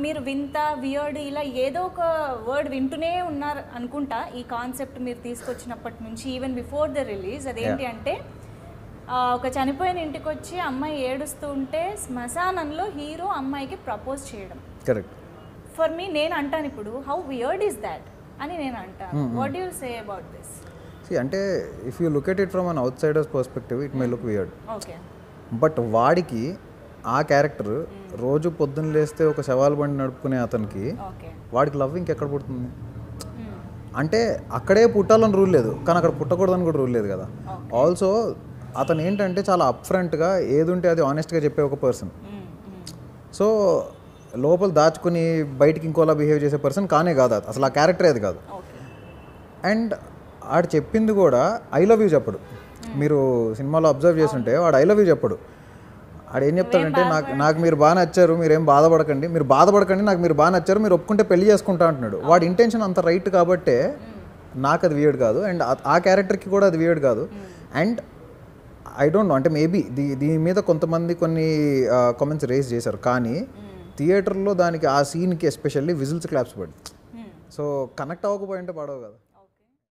మీరు వింత వియర్డ్ ఇలా ఏదో ఒక వర్డ్ వింటూనే ఉన్నారు అనుకుంటా ఈ కాన్సెప్ట్ మీరు తీసుకొచ్చినప్పటి నుంచి ఈవెన్ బిఫోర్ ద రిలీజ్. అదేంటి అంటే ఒక చనిపోయిన ఇంటికి వచ్చి అమ్మాయి ఏడుస్తూ ఉంటే శ్మశానంలో హీరో అమ్మాయికి ప్రపోజ్ చేయడం. కరెక్ట్. ఫర్ మీ నేను అంటాను ఇప్పుడు హౌ వియర్డ్ ఈస్ దాట్ అని నేను అంటాను. What you say about this? అంటే if you look at it from an outsider's perspective it may look weird. Okay. But వాడికి ఆ క్యారెక్టర్ రోజు పొద్దున్న లేస్తే ఒక శవాల బండి నడుపుకునే అతనికి వాడికి లవ్ ఇంకెక్కడ పుడుతుంది? అంటే అక్కడే పుట్టాలని రూల్ లేదు, కానీ అక్కడ పుట్టకూడదని కూడా రూల్ లేదు కదా. ఆల్సో అతను ఏంటంటే చాలా అప్ ఫ్రంట్గా ఏది ఉంటే అది ఆనెస్ట్గా చెప్పే ఒక పర్సన్. సో లోపల దాచుకుని బయటికి ఇంకోలా బిహేవ్ చేసే పర్సన్ కానే కాదు అసలు, ఆ క్యారెక్టరే అది కాదు. అండ్ ఆడు చెప్పింది కూడా ఐ లవ్ యూ చెప్పడు. మీరు సినిమాలో అబ్జర్వ్ చేస్తుంటే వాడు ఐ లవ్ యూ చెప్పడు. ఆడు ఏం చెప్తాడంటే నాకు మీరు బాగా నచ్చారు, మీరేం బాధపడకండి, నాకు మీరు బాగా నచ్చారు, మీరు ఒప్పుకుంటే పెళ్లి చేసుకుంటా అంటున్నాడు. వాడి ఇంటెన్షన్ అంత రైట్ కాబట్టే నాకు అది వియర్డ్ కాదు, అండ్ ఆ క్యారెక్టర్కి కూడా అది వియర్డ్ కాదు. అండ్ ఐ డోంట్ నో, అంటే మేబీ దీని మీద కొంతమంది కొన్ని కామెంట్స్ రేస్ చేశారు, కానీ థియేటర్లో దానికి ఆ సీన్కి ఎస్పెషల్లీ విజిల్స్ క్లాప్స్ పడి, సో కనెక్ట్ అవ్వకపోయింటే పడవు కదా.